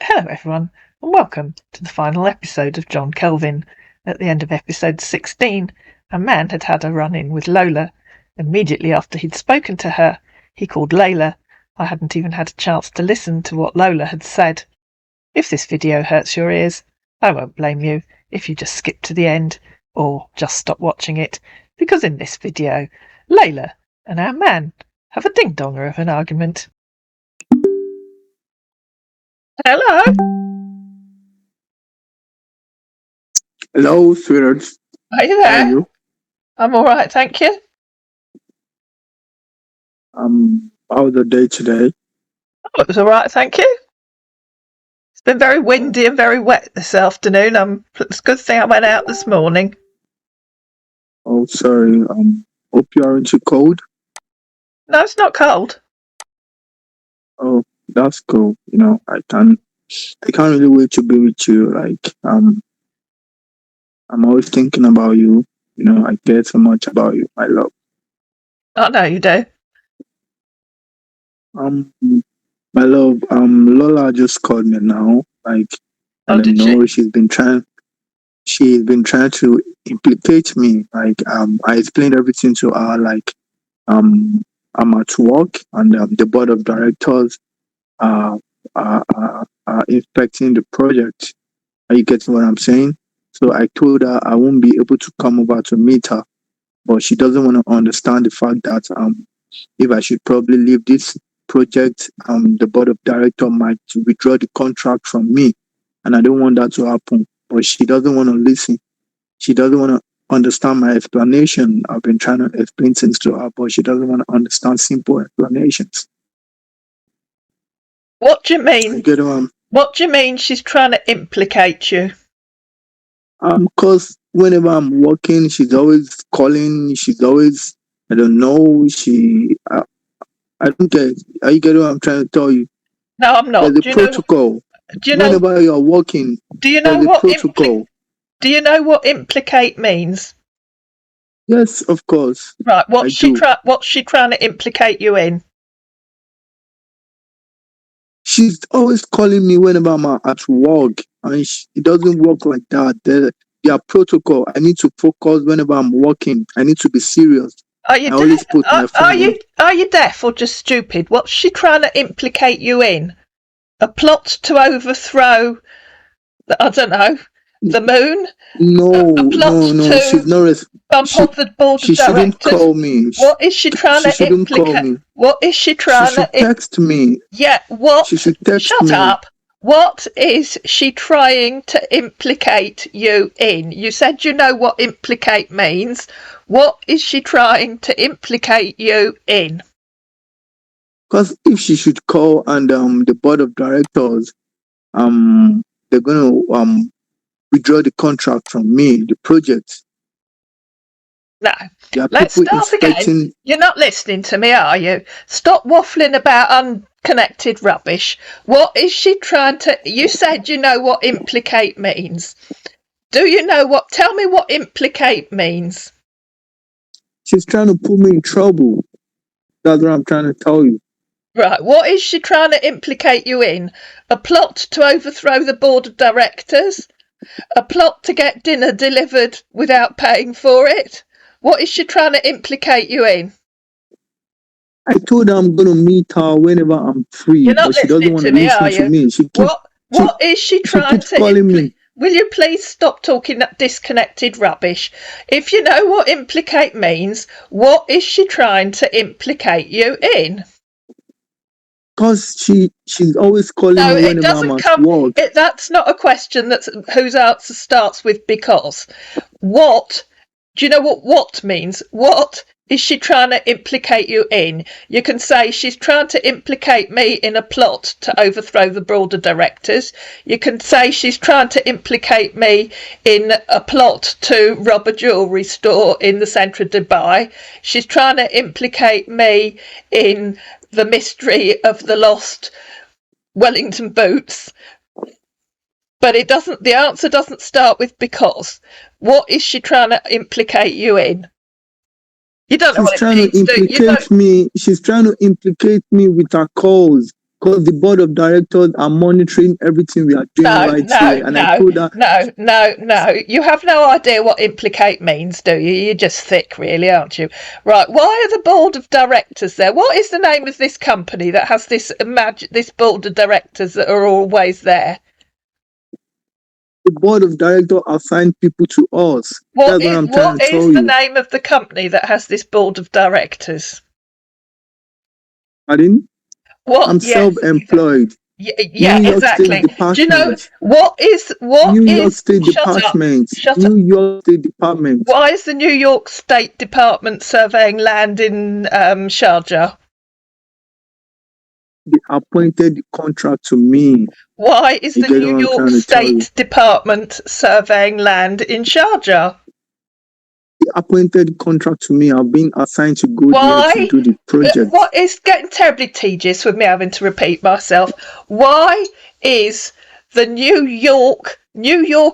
Hello everyone, and welcome to the final episode of John Kelvin. At the end of episode 16, a man had had a run-in with Lola. Immediately after he'd spoken to her, he called Layla. I hadn't even had a chance to listen to what Lola had said. If this video hurts your ears, I won't blame you if you just skip to the end, or just stop watching it, because in this video, Layla and our man have a ding-donger of an argument. Hello? Hello, sweetheart. Are you there? How are you? I'm alright, thank you. How was the day today? Oh, it was alright, thank you. It's been very windy and very wet this afternoon. It's a good thing I went out this morning. Oh, sorry. Hope you aren't too cold. No, it's not cold. Oh, that's cool. I can't really wait to be with you. I'm always thinking about you. I care so much about you. I love. I know you do. My love. Lola just called me now. I don't know. She's been trying to implicate me. I explained everything to her. I'm at work, and the board of directors are inspecting the project. Are you getting what I'm saying? So I told her I won't be able to come over to meet her, but she doesn't want to understand the fact that if I should probably leave this project, the board of directors might withdraw the contract from me, and I don't want that to happen. But she doesn't want to listen. She doesn't want to understand my explanation. I've been trying to explain things to her, but she doesn't want to understand simple explanations. What do you mean? What do you mean she's trying to implicate you? Because whenever I'm working, she's always calling. She's always, I don't know. I don't get. Are you getting what I'm trying to tell you? No, I'm not. There's a protocol. Whenever you're working, do you know what protocol? Do you know what implicate means? Yes, of course. Right. What's she trying to implicate you in? She's always calling me whenever I'm at work, and it doesn't work like that. There are protocol. I need to focus whenever I'm working. I need to be serious. Are you deaf? Are you deaf or just stupid? What's she trying to implicate you in? A plot to overthrow? I don't know. The moon? No. She's not. Bump off the board of directors. She shouldn't call me. What is she trying to implicate? What is she trying to text me? Yeah, what? She should text me. Shut up. What is she trying to implicate you in? You said you know what implicate means. What is she trying to implicate you in? Because if she should call and the board of directors, they're going to withdraw the contract from me, the project. No, let's start again. You're not listening to me, are you? Stop waffling about unconnected rubbish. What is she trying to... You said you know what implicate means. Do you know what... Tell me what implicate means. She's trying to put me in trouble. That's what I'm trying to tell you. Right, what is she trying to implicate you in? A plot to overthrow the board of directors? A plot to get dinner delivered without paying for it? What is she trying to implicate you in? I told her I'm going to meet her whenever I'm free. You're not but she doesn't want to listen to me. What is she trying to calling me? Will you please stop talking that disconnected rubbish? If you know what implicate means, what is she trying to implicate you in? Because she's always calling me whenever I'm at work. That's not a question whose answer starts with because. What? Do you know what means? What is she trying to implicate you in? You can say she's trying to implicate me in a plot to overthrow the board of directors. You can say she's trying to implicate me in a plot to rob a jewellery store in the centre of Dubai. She's trying to implicate me in the mystery of the lost Wellington boots. But the answer doesn't start with because. What is she trying to implicate you in? You don't know what it means, do you? She's trying to implicate me with her calls. because the board of directors are monitoring everything we are doing here. And I told her, no. You have no idea what implicate means, do you? You're just thick, really, aren't you? Right. Why are the board of directors there? What is the name of this company that has this board of directors that are always there? The board of directors assign people to us. That's what I'm trying to tell you. What is the name of the company that has this board of directors? Pardon? What? I'm self-employed. Yeah, exactly. Do you know what is New York State Department? New York State Department. Why is the New York State Department surveying land in Sharjah? They appointed the contract to me. Why is the New York State Department surveying land in Sharjah? They appointed the contract to me. I've been assigned to go there to do the project. What is getting terribly tedious with me having to repeat myself? Why is the New York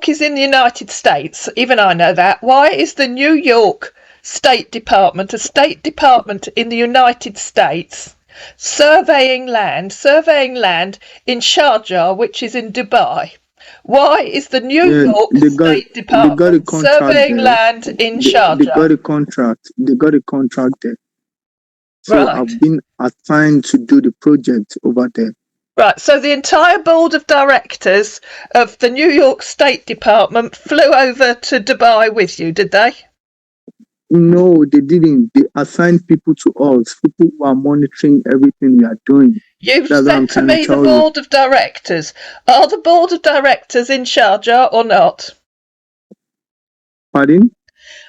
is in the United States? Even I know that. Why is the New York State Department, a state department in the United States, surveying land in Sharjah, which is in Dubai? Why is the New York State Department surveying land in Sharjah? They got a contract. They got a contract there. So right. I've been assigned to do the project over there. Right. So the entire board of directors of the New York State Department flew over to Dubai with you, did they? No, they didn't. They assigned people to us, people who are monitoring everything we are doing. You've said to me the board of directors. Are the board of directors in Sharjah or not? Pardon?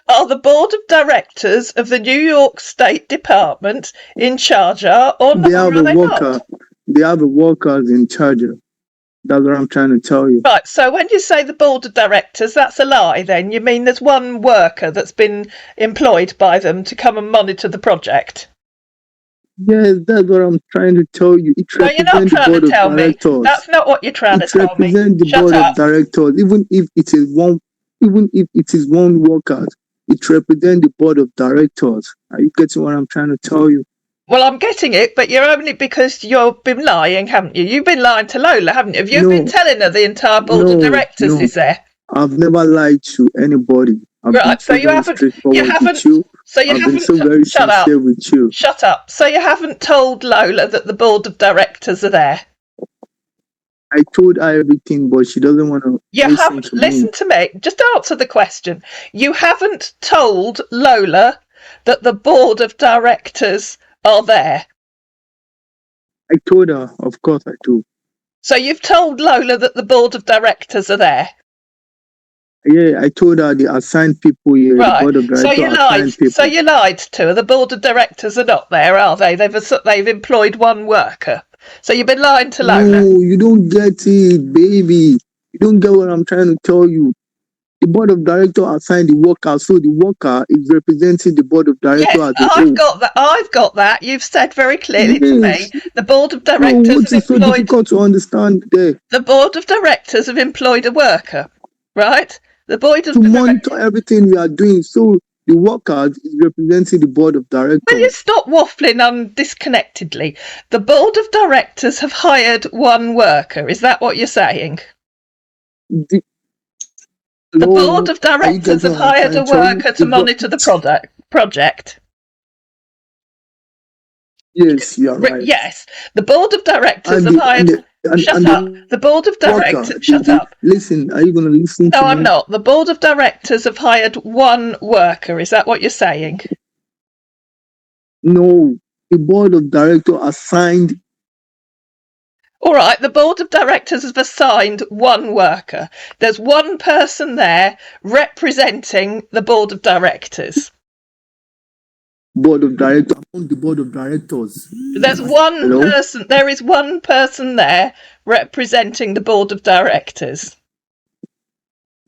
Are the board of directors of the New York State Department in Sharjah or not? They have a workers in Sharjah. That's what I'm trying to tell you. Right, so when you say the board of directors, that's a lie then? You mean there's one worker that's been employed by them to come and monitor the project? Yes, that's what I'm trying to tell you. No, you're not trying to tell me. That's not what you're trying to tell me. It represents the board of directors. Even if it is one worker, it represents the board of directors. Are you getting what I'm trying to tell you? Well, I'm getting it, but you're only because you've been lying, haven't you? You've been lying to Lola, haven't you? Have you been telling her the entire board of directors is there? I've never lied to anybody. Right, so you haven't. So you haven't. So very shut up. With you. Shut up. So you haven't told Lola that the board of directors are there. I told her everything, but she doesn't want to. Listen to me. Just answer the question. You haven't told Lola that the board of directors are there. I told her, of course I do. So you've told Lola that the board of directors are there? Yeah, I told her the assigned people here. Right. The board of directors so you lied to her. The board of directors are not there, are they? They've employed one worker. So you've been lying to Lola. No, you don't get it, baby. You don't get what I'm trying to tell you. The board of directors assigned the worker, so the worker is representing the board of directors. Yes, I've got that. You've said very clearly to me. The board of directors what is so difficult to understand there? The board of directors have employed a worker, right? The board of directors monitor everything we are doing. So the workers is representing the board of directors. Will you stop waffling disconnectedly? The board of directors have hired one worker. Is that what you're saying? The board of directors have hired a worker to monitor the project. Yes, you're right. Yes, the board of directors have hired. Shut up. The board of directors. Shut up. Listen, are you going to listen? No, I'm not. The board of directors have hired one worker. Is that what you're saying? No, the board of directors assigned. All right, the board of directors have assigned one worker. There's one person there representing the board of directors. Board of directors. The board of directors. There's one person. There is one person there representing the board of directors.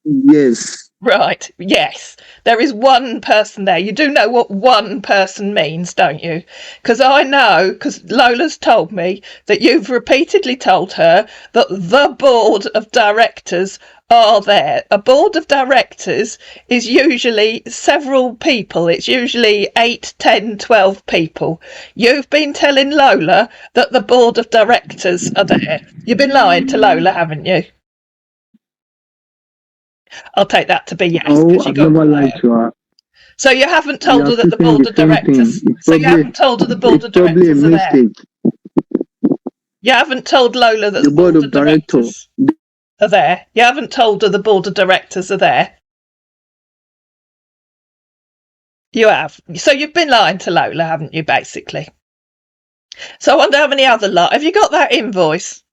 Yes. Right, yes. There is one person there. You do know what one person means, don't you? Because I know, because Lola's told me that you've repeatedly told her that the board of directors are there. A board of directors is usually several people. It's usually 8, 10, 12 people. You've been telling Lola that the board of directors are there. You've been lying to Lola, haven't you? I'll take that to be yes. Oh, 'Cause you I've got never lied quiet. to her. So you haven't We told are her that still the saying board the of same thing. directors. So you haven't told her the board of It's probably a directors are there. mistake. You haven't told Lola that The the board board of of director. directors are there. You haven't told her the board of directors are there. You have. So you've been lying to Lola, haven't you, basically? So I wonder how many other have you got that invoice?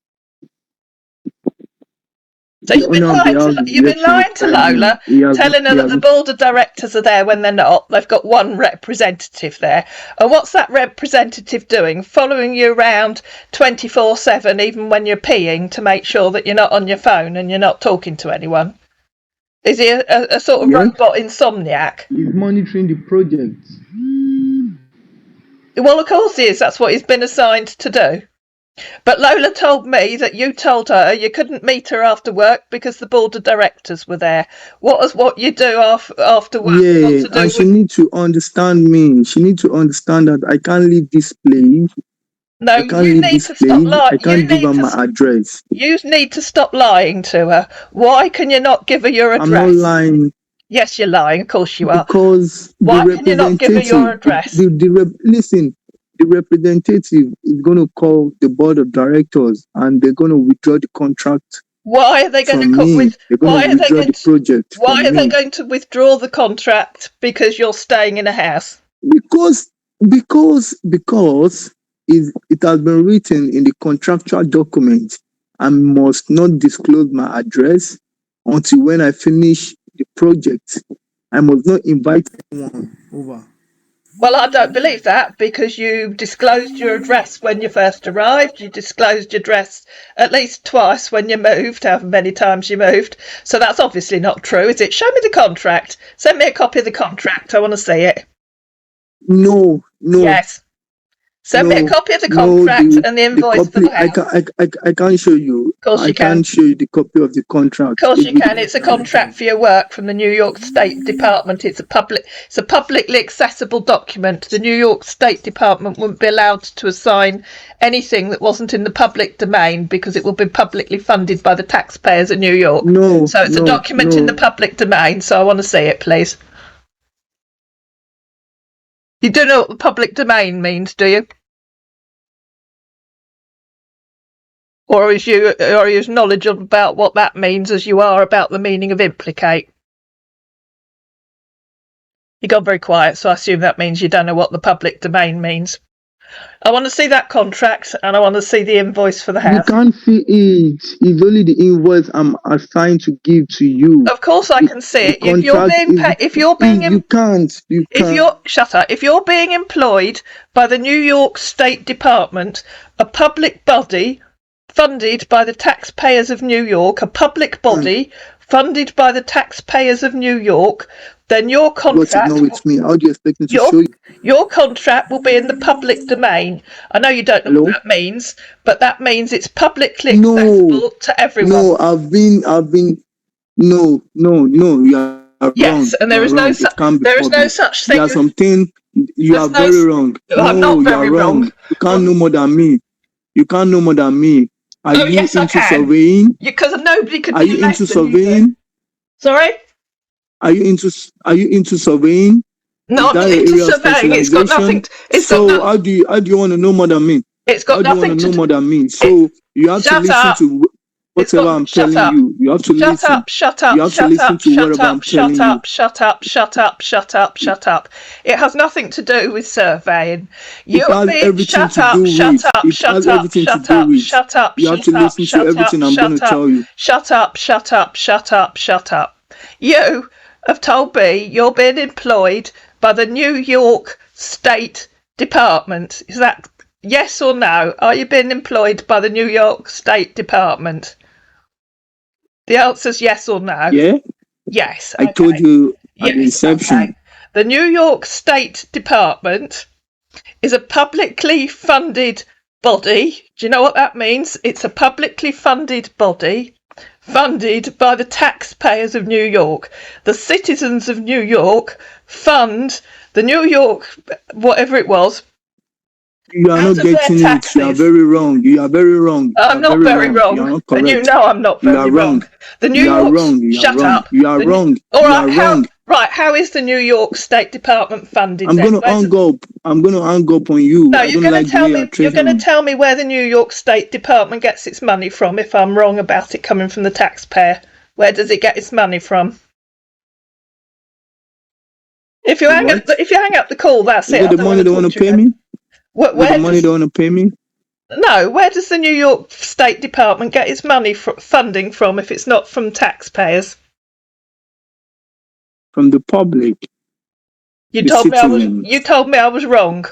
So The you've been owner of the house is yet to lying to reply me. Lola, telling her that the board of directors are there when they're not. They've got one representative there. And what's that representative doing? Following you around 24/7, even when you're peeing, to make sure that you're not on your phone and you're not talking to anyone. Is he a sort of robot insomniac? He's monitoring the project. Well, of course he is. That's what he's been assigned to do. But Lola told me that you told her you couldn't meet her after work because the board of directors were there. What you do after work? Yeah, and she needs to understand me. She needs to understand that I can't leave this place. No, I can't you leave need this to stop place. lying. I can't give her my address. You need to stop lying to her. Why can you not give her your address? I'm not lying. Yes, you're lying. Of course you are. Because why can you not give her your address? Listen, the representative is going to call the board of directors and they're going to withdraw the contract. Why are they going to withdraw the project? Why are they going to withdraw the contract? Because you're staying in a house? Because it has been written in the contractual document, I must not disclose my address until when I finish the project. I must not invite anyone over. Well, I don't believe that, because you disclosed your address when you first arrived. You disclosed your address at least twice when you moved, however many times you moved. So that's obviously not true, is it? Show me the contract. Send me a copy of the contract. I want to see it. No. Yes. Send me a copy of the contract and the invoice for the house. I can't show you. Of course you can. I can't show you the copy of the contract. Of course you can. It's a contract for your work from the New York State Department. It's a publicly accessible document. The New York State Department wouldn't be allowed to assign anything that wasn't in the public domain because it will be publicly funded by the taxpayers of New York. So it's a document in the public domain. So I want to see it, please. You do know what the public domain means, do you? Or are you as knowledgeable about what that means as you are about the meaning of implicate? You got very quiet, so I assume that means you don't know what the public domain means. I want to see that contract and I want to see the invoice for the house. You can't see it. It's only the invoice I'm assigned to give to you. Of course I can see it. If you're being employed by the New York State Department, a public body funded by the taxpayers of New York, a public body funded by the taxpayers of New York, then your contract. With me. How do you expect me to show you? Your contract will be in the public domain. I know you don't know what that means, but that means it's publicly accessible to everyone. No, I've been. No, you are wrong. Yes, and there is no such thing. There are something. You are very wrong. I'm not very wrong. You can't know more than me. Are you into surveying? Because nobody could. Are you into surveying? Sorry? Are you into surveying? Not into surveying. It's got nothing. How do you want to know more than me? It's got nothing to know more than me. So you have to listen to whatever I'm telling you. You have to listen. Shut up. You have to listen to whatever I'm telling you. Shut up. It has nothing to do with surveying. It has everything to do with. You have to listen to everything I'm going to tell you. Shut up. You have told me you're being employed by the New York State Department. Is that yes or no? Are you being employed by the New York State Department? The answer's yes or no. Yeah. Yes. I told you at the reception. Okay. The New York State Department is a publicly funded body. Do you know what that means? It's a publicly funded body funded by the taxpayers of New York. The citizens of New York fund the New York, whatever it was. You are not getting it. You are very wrong. You are very wrong. I'm not very wrong. You are not correct. And you know I'm not very wrong. The New York. Shut up. You are wrong. All right. Right. How is the New York State Department funded? I'm going to hang up. I'm going to hang up on you. No, you're going to tell me. You're going to tell me where the New York State Department gets its money from. If I'm wrong about it coming from the taxpayer, where does it get its money from? If you hang up the call, that's it. Is it the money they want to pay me? Where the money they want to pay me? No, where does the New York State Department get its money funding from if it's not from taxpayers? From the public. You told me I was wrong.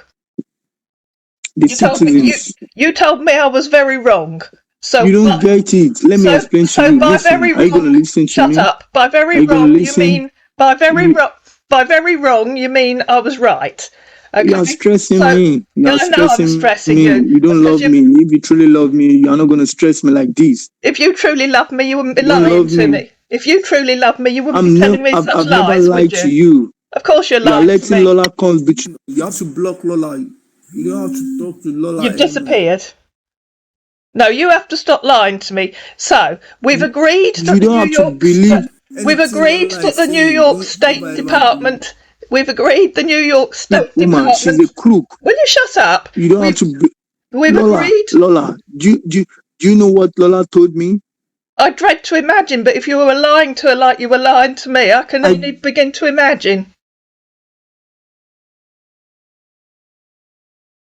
The citizens. You told me I was very wrong. So you don't get it. Let me explain to you. Listen, are you going to listen to me? Shut up. By very wrong, you mean by very wrong, you mean I was right. Okay. You are stressing me. You are stressing me. You. You don't love me. If you truly love me, you are not going to stress me like this. If you truly love me, you wouldn't be lying to me. If you truly love me, you wouldn't be telling me such lies, I've never lied to you. Of course you're lying. You are letting Lola come between. You have to block Lola. You don't have to talk to Lola. You've disappeared. No, you have to stop lying to me. So we've agreed that We've agreed that the New York State Department. We've agreed the New York State Department. She's a crook. Will you shut up? You don't have to. We've agreed. Lola, do you know what Lola told me? I dread to imagine, but if you were lying to her like you were lying to me, I can only begin to imagine.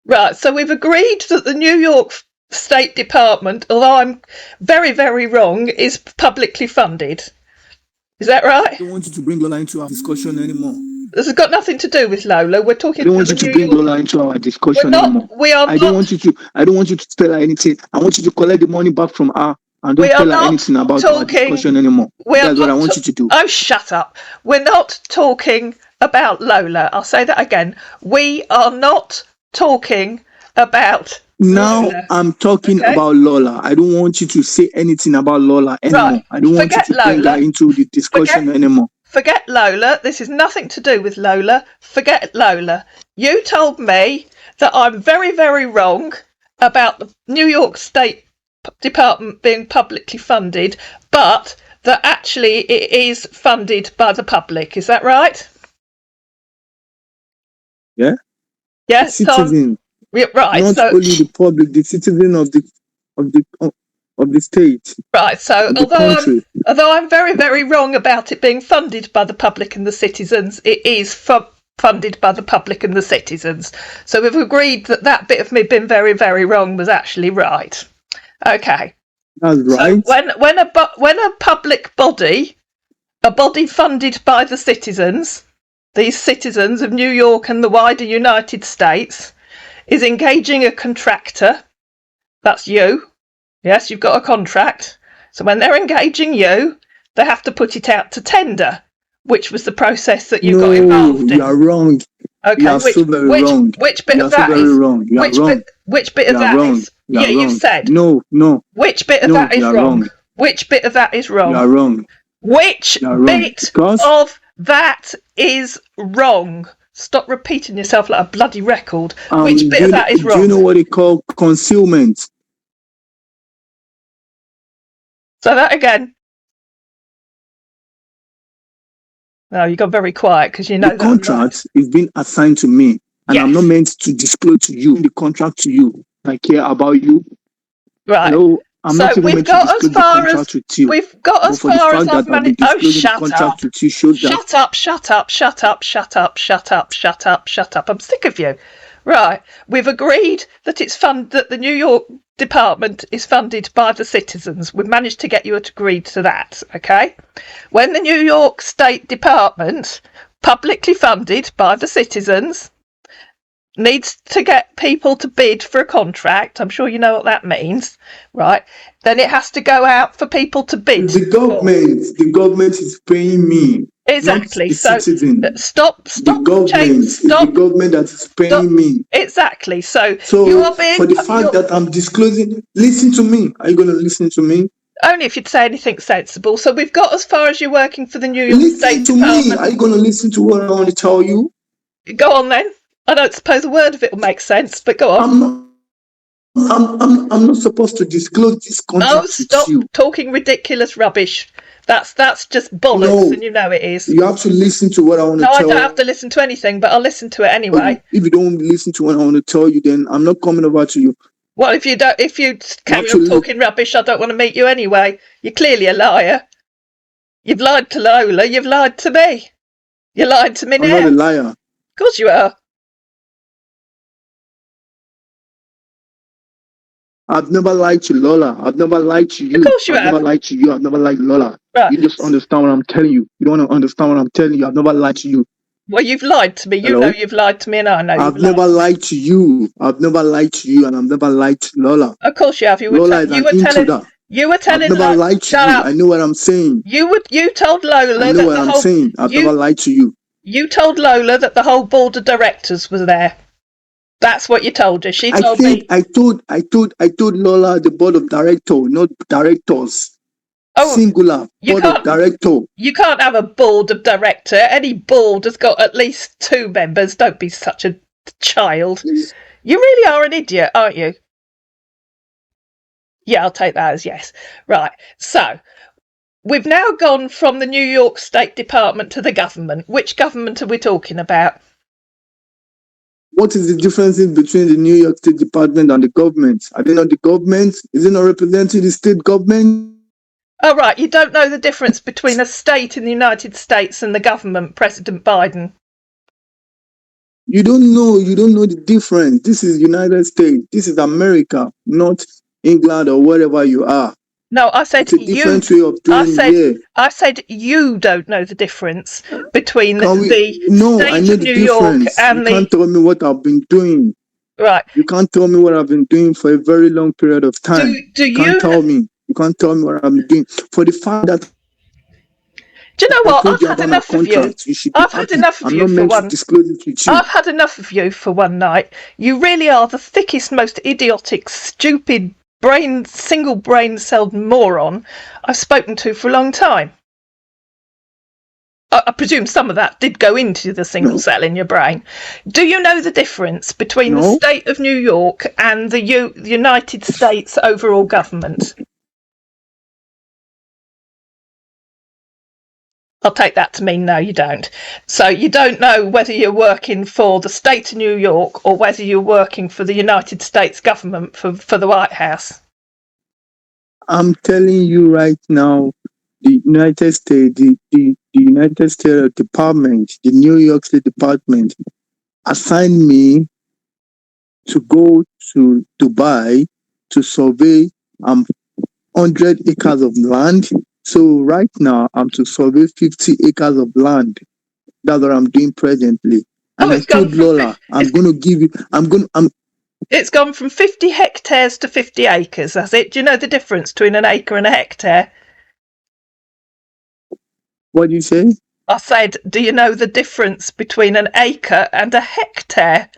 Right, so we've agreed that the New York State Department, although I'm very, very wrong, is publicly funded. Is that right? I don't want you to bring Lola into our discussion anymore. This has got nothing to do with Lola. We're talking. I don't want you to bring Lola into our discussion anymore. I don't want you to tell her anything. I want you to collect the money back from her and don't tell her anything about our discussion anymore. That's what I want you to do. Oh, shut up. We're not talking about Lola. I'll say that again. We are not talking about Lola. I'm talking about Lola. I don't want you to say anything about Lola anymore. Right. I don't want you to bring her into the discussion anymore. Forget Lola. This is nothing to do with Lola. Forget Lola. You told me that I'm very, very wrong about the New York State Department being publicly funded, but that actually it is funded by the public. Is that right? Yeah. Yes. Citizen. Right. Not only the public, the citizen of the state. Right. So although I'm very, very wrong about it being funded by the public and the citizens, it is funded by the public and the citizens. So we've agreed that bit of me being very, very wrong was actually right. Okay. That's right. So when a public body, a body funded by the citizens, these citizens of New York and the wider United States, is engaging a contractor, that's you. Yes, you've got a contract. So when they're engaging you, they have to put it out to tender, which was the process that you got involved in. You are wrong. Okay, you are so very wrong. Which bit of that is wrong? Which bit of that is? Yeah, you said. No. Which bit of that is wrong? Which bit of that is wrong? You are wrong. Which bit of that is wrong? Stop repeating yourself like a bloody record. Which bit of that is wrong? Do you know what they call concealment? Say that again. No, you got very quiet because you know the contract is being assigned to me, and I'm not meant to disclose to you the contract to you. I care about you. Right. No, I'm not even meant to disclose the contract with you. We've got as far as I've managed. Oh, shut up! Shut up! I'm sick of you. Right. We've agreed that that the New York Department is funded by the citizens. We've managed to get you to agree to that. Okay. When the New York State Department, publicly funded by the citizens, needs to get people to bid for a contract, I'm sure you know what that means, right? Then it has to go out for people to bid. The government is paying me. Exactly. Not the So citizen. stop. The government is the government that is paying me. Exactly. So you So are being, for the fact that I'm disclosing, listen to me. Are you going to listen to me? only if you'd say anything sensible. So we've got as far as you're working for the New York State Listen to Department. me. Are you going to listen to what I want to tell you? Go on then. I don't suppose a word of it will make sense, but go on. I'm not supposed to disclose this contract with you. Stop talking ridiculous rubbish. That's just bollocks, and you know it is. You have to listen to what I want to tell you. No, I don't have to listen to anything, but I'll listen to it anyway. If you don't listen to what I want to tell you, then I'm not coming over to you. Well, if you carry on talking rubbish, I don't want to meet you anyway. You're clearly a liar. You've lied to Lola. You've lied to me. You lied to me now. I'm not a liar. Of course you are. I've never lied to Lola. I've never lied to you. Of course you have. I've never lied to you. I've never lied to Lola. Right. You just understand what I'm telling you. You don't want to understand what I'm telling you. I've never lied to you. Well, you've lied to me. You know you've lied to me, and I know I've never lied to you. I've never lied to you, and I've never lied to Lola. Of course you have. You were telling. I've never lied to you. I know what I'm saying. You told Lola. I know what I'm saying. I've never lied to you. You told Lola that the whole board of directors was there. That's what you told her. She told me. I told Lola the board of directors, not directors. Singular board of director. You can't have a board of director. Any board has got at least 2 members. Don't be such a child. You really are an idiot, aren't you? Yeah, I'll take that as yes. Right. So we've now gone from the New York State Department to the government. Which government are we talking about? What is the difference between the New York State Department and the government? Are they not the government? Is it not representing the state government? Oh, right. You don't know the difference between a state in the United States and the government, President Biden? You don't know. You don't know the difference. This is United States. This is America, not England or wherever you are. No, I said it's a different way of doing it. I said you don't know the difference between I know the difference. And you can't tell me what I've been doing. Right. You can't tell me what I've been doing for a very long period of time. You can't tell me. You can't tell me what I'm doing. For the fact that do you know what? I've had enough of you. I've had enough of you for one. I've had enough of you for one night. You really are the thickest, most idiotic, stupid, single brain celled moron I've spoken to for a long time. I presume some of that did go into the single cell in your brain. Do you know the difference between the state of New York and the United States overall government? I'll take that to mean no, you don't. So you don't know whether you're working for the state of New York or whether you're working for the United States government for the White House. I'm telling you right now, the United States, the United States Department, the New York State Department assigned me to go to Dubai to survey 100 acres of land. So right now, I'm to survey 50 acres of land. That's what I'm doing presently. And I told Lola, It's gone from 50 hectares to 50 acres, has it? Do you know the difference between an acre and a hectare? What do you say? I said, do you know the difference between an acre and a hectare?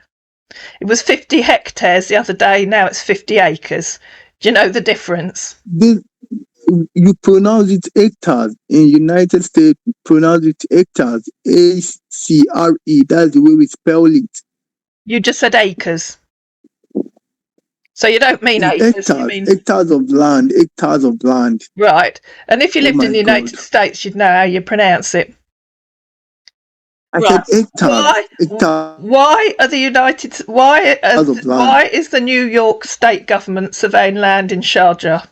It was 50 hectares the other day, now it's 50 acres. Do you know the difference? You pronounce it hectares. In United States, you pronounce it hectares. A-C-R-E. That's the way we spell it. You just said acres. So you don't mean acres. Hectares, you mean hectares of land. Hectares of land. Right. And if you lived in the United States, you'd know how you pronounce it. I said hectares. Why are the why is the New York State government surveying land in Sharjah?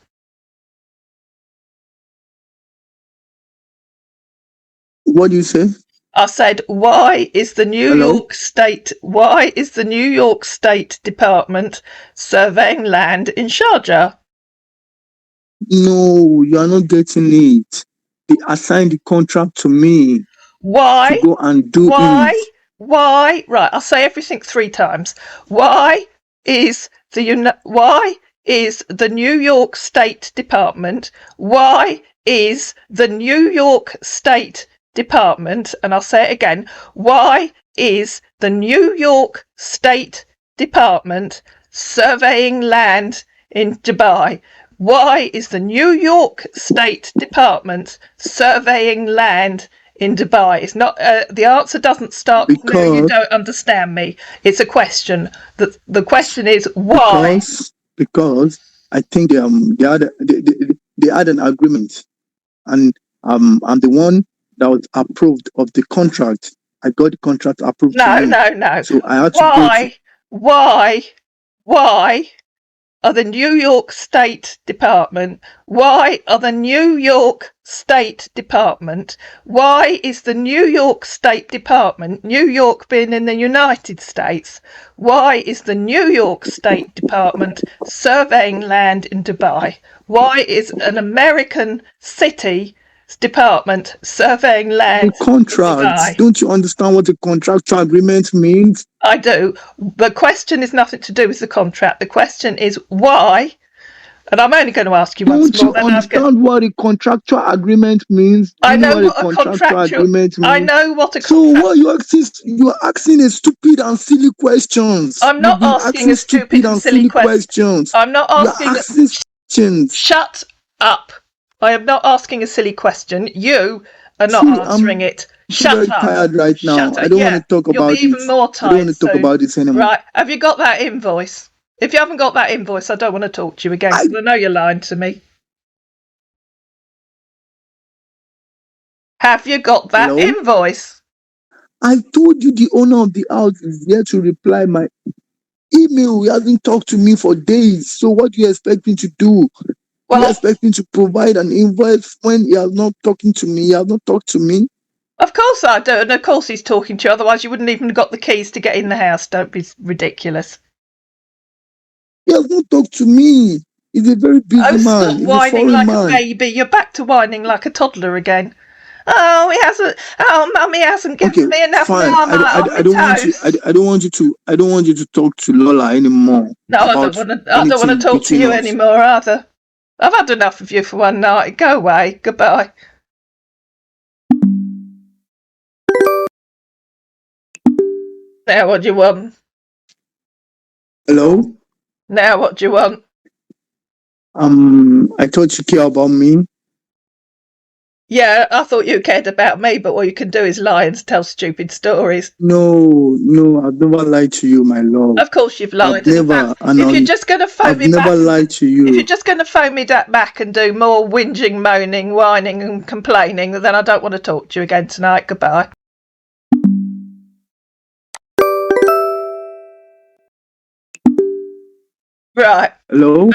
What do you say? I said, why is the New York State Department surveying land in Sharjah? No, you are not getting it. They assigned the contract to me. Why? To go and do it. Why? Right, I'll say everything 3 times. Why is the New York State Department? Why is the New York State Department? And I'll say it again. Why is the New York State Department surveying land in Dubai? Why is the New York State Department surveying land in Dubai? It's not. The answer doesn't start with "No, you don't understand me." It's a question. The question is why. Because I think they had an agreement, and I'm the one that was approved of the contract. I got the contract approved. No. So I had to Why are the New York State Department? Why are the New York State Department? Why is the New York State Department, New York being in the United States, why is the New York State Department surveying land in Dubai? Why is an American city department surveying land? The contract. Don't you understand what the contractual agreement means? I do. The question is nothing to do with the contract. The question is why. And I'm only going to ask you once more. Don't you understand what a contractual agreement means? I know what a contractual agreement means. I know what a contract. So what you are asking is stupid and silly questions. I'm not asking a stupid and silly questions. I'm not asking questions. Shut up. I am not asking a silly question. You are not answering it. Shut up. I'm tired right now. I don't want to talk about it. Even more tired. I don't want to talk about this anymore. Right. Have you got that invoice? If you haven't got that invoice, I don't want to talk to you again. I know you're lying to me. Have you got that invoice? I told you the owner of the house is here to reply my email. He hasn't talked to me for days. So what do you expect me to do? You expect me to provide an invoice when he has not talking to me? He has not talked to me. Of course I do, and of course he's talking to you. Otherwise, you wouldn't even have got the keys to get in the house. Don't be ridiculous. He has not talked to me. He's a very busy man. Stop whining like a baby. You're back to whining like a toddler again. Oh, he hasn't. Oh, Mummy hasn't given me enough Marmite. I don't want you to talk to Lola anymore. No, I don't want to talk to you anymore either. I've had enough of you for one night. Go away. Goodbye. Now what do you want? Hello? Now what do you want? I thought you care about me. Yeah, I thought you cared about me, but what you can do is lie and tell stupid stories. No, I've never lied to you, my love. Of course you've lied. If you're just going to phone me back, I've never lied to you. If you're just going to phone me back and do more whinging, moaning, whining and complaining, then I don't want to talk to you again tonight. Goodbye. Right. Hello?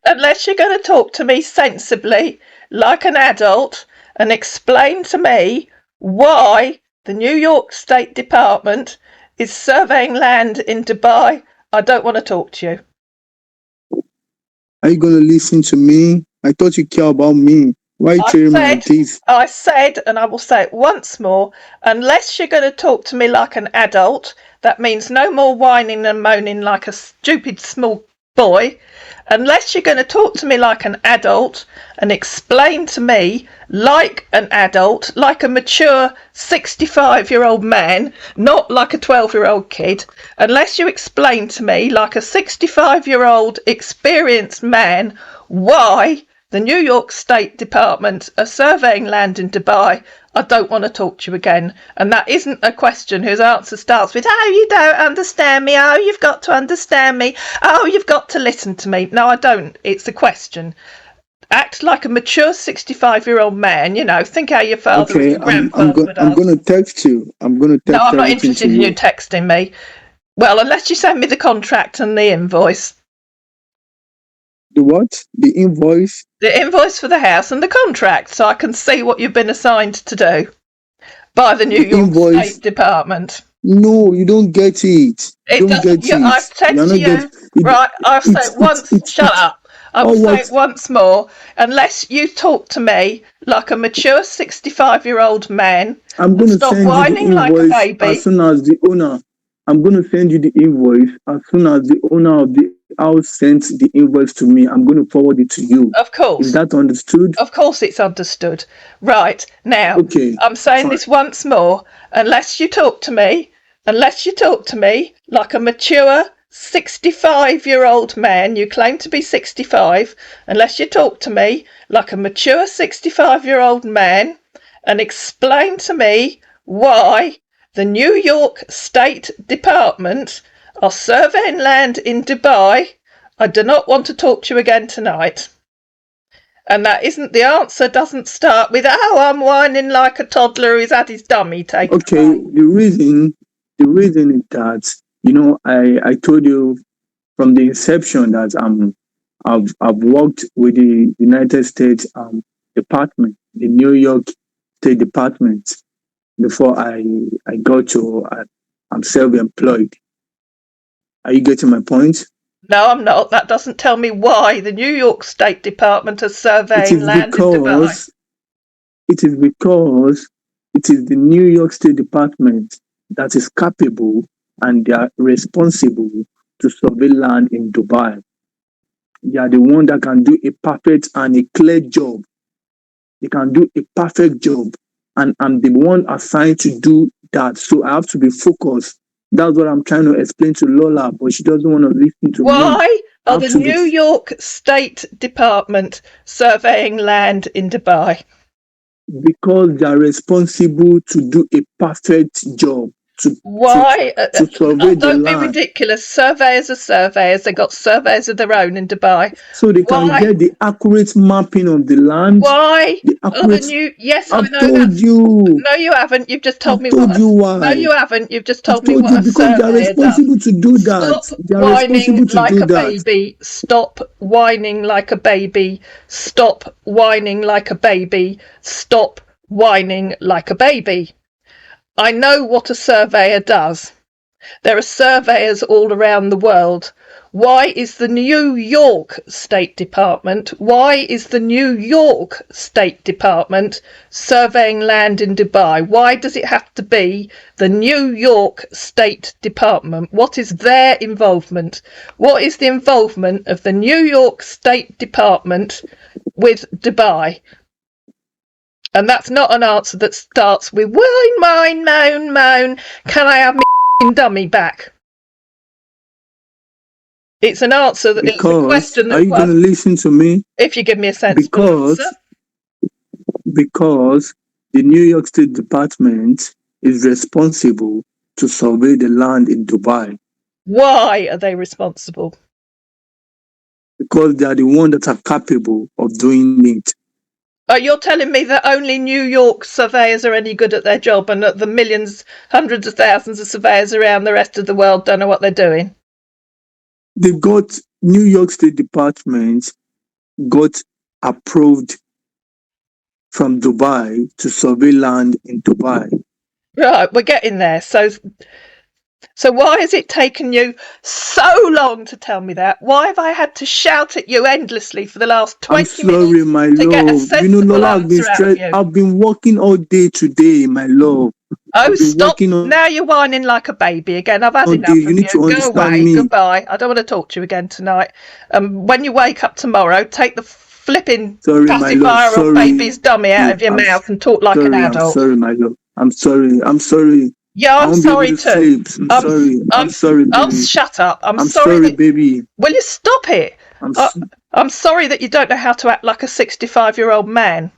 Unless you're going to talk to me sensibly, like an adult, and explain to me why the New York State Department is surveying land in Dubai, I don't want to talk to you. Are you going to listen to me? I thought you care about me. Why are you tearing my teeth? I said, and I will say it once more, unless you're going to talk to me like an adult, that means no more whining and moaning like a stupid small boy. Unless you're going to talk to me like an adult and explain to me like an adult, like a mature 65-year-old man, not like a 12-year-old kid, unless you explain to me like a 65-year-old experienced man why the New York State Department are surveying land in Dubai, I don't want to talk to you again. And that isn't a question whose answer starts with, oh, you don't understand me. Oh, you've got to understand me. Oh, you've got to listen to me. No, I don't. It's a question. Act like a mature 65-year-old man, think how your father and your grandfather would I'm going to text you. I'm going to text you. No, I'm not interested in you texting me. Well, unless you send me the contract and the invoice. The what? The invoice? The invoice for the house and the contract, so I can see what you've been assigned to do by the New York State Department. No, you don't get it. I've said to you, right, I've said once, shut up. I will Or say what? it once more. Unless you talk to me like a mature 65-year-old man I'm and going to stop send you the whining like a invoice as baby. soon as the owner. I'm going to send you the invoice as soon as the owner of the house sends the invoice to me. I'm going to forward it to you. Of Is course. that understood? Of course it's understood. Right, now, Okay, I'm saying fine. this once more. Unless you talk to me like a mature 65-year-old man, you claim to be 65, unless you talk to me like a mature 65-year-old man and explain to me why the New York State Department are surveying land in Dubai, I do not want to talk to you again tonight. And that isn't the answer, doesn't start with, oh, I'm whining like a toddler who's had his dummy taken Okay, away. the reason is that, I told you from the inception that I've worked with the United States Department, the New York State Department, before I got to I'm self-employed. Are you getting my point? No, I'm not. That doesn't tell me why the New York State Department is It surveying is land in Dubai. because it is because it is the New York State Department that is capable and they are responsible to survey land in Dubai. They are the one that can do a perfect and a clear job. They can do a perfect job. And I'm the one assigned to do that. So I have to be focused. That's what I'm trying to explain to Lola, but she doesn't want to listen to me. Why I are have the to be New York State Department surveying land in Dubai? because they are responsible to do a perfect job to to Why? to survey the Don't be land ridiculous. Surveyors are surveyors. They've got surveys of their own in Dubai. so they can Why? get the accurate mapping of the land. Why The are the accurate. new? Yes, I I've know told that's. you. No, you haven't. You've just told I've me what told a. you No, why. you haven't. You've just I've told me told what you a because they are surveyor does. responsible to do that. Stop They are whining responsible to like do a that. baby. Stop whining like a baby. Stop whining like a baby. Stop whining like a baby. I know what a surveyor does. There are surveyors all around the world. Why is the New York State Department, surveying land in Dubai? Why does it have to be the New York State Department? What is their involvement? What is the involvement of the New York State Department with Dubai? And that's not an answer that starts with whine, mine, moan, moan. Can I have my dummy back? It's an answer that it's a Because question are that you going to listen to me? if you give me a sensible answer. Because the New York State Department is responsible to survey the land in Dubai. Why are they responsible? Because they are the ones that are capable of doing it. You're telling me that only New York surveyors are any good at their job and that the millions, hundreds of thousands of surveyors around the rest of the world don't know what they're doing? They got New York State Department got approved from Dubai to survey land in Dubai. Right, we're getting there. So why has it taken you so long to tell me that? Why have I had to shout at you endlessly for the last 20 I'm sorry, minutes my to get a love. sensible Lola, answer out of you? I've been working all day today, my love. Oh, I've been stop. working all Now you're whining like a baby again. I've had day. enough You of need you. to Go understand away. me. Goodbye. I don't want to talk to you again tonight. When you wake up tomorrow, take the flipping Sorry, my love. pacifier or Sorry. baby's dummy out of your I'm mouth and talk like an sorry. I'm adult. sorry, my love. I'm sorry. I'm sorry. Yeah, I I'm won't be able sorry to too. sleep. I'm sorry. I'm sorry, Oh, baby. shut up. I'm I'm sorry sorry, that. baby. Will you stop it? I'm I'm sorry that you don't know how to act like a 65-year-old man.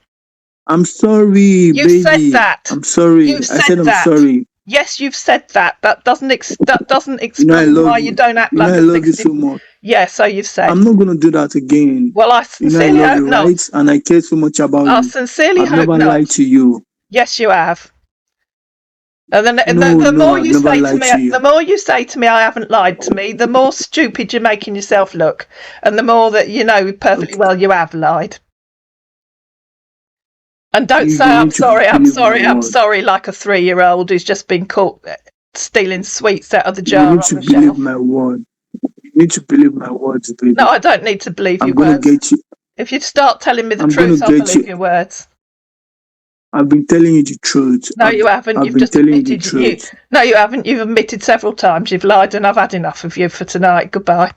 I'm sorry, You've baby. said that. I'm sorry. You've I said said I'm that. sorry. Yes, you've said that. That doesn't I explain love why you. you don't act I like a love 60. you so much. Yeah, so you've said. I'm not gonna do that again. Well, I I sincerely love hope you, not. right? And I care so much about I you. sincerely I've hope never not. lied to you. Yes, you have. And then No, the more I've you never say to lied me, to you. the more you say to me, I haven't lied to me. The more stupid you're making yourself look, and the more that you know perfectly well you have lied. And don't say You I'm need to sorry, I'm believe my sorry, I'm word. sorry, like a 3-year-old who's just been caught stealing sweets out of the You jar need on to the believe shelf. my word. You need to believe my words, baby. No, I don't need to believe I'm your gonna words. get you. If you start telling me the I'm truth, gonna I'll get believe you. your words. I've been telling you the truth. No, you haven't. I've You've been just telling you the admitted you. truth. No, you haven't. You've admitted several times you've lied, and I've had enough of you for tonight. Goodbye.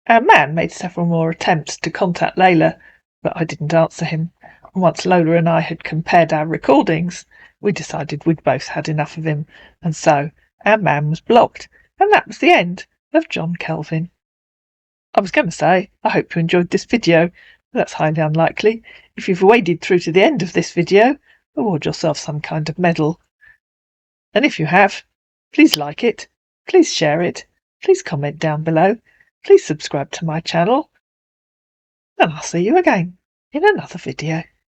Our man made several more attempts to contact Layla, but I didn't answer him. And once Lola and I had compared our recordings, we decided we'd both had enough of him, and so our man was blocked, and that was the end of John Kelvin. I was going to say, I hope you enjoyed this video, but that's highly unlikely. If you've waded through to the end of this video, award yourself some kind of medal. And if you have, please like it, please share it, please comment down below, please subscribe to my channel, and I'll see you again in another video.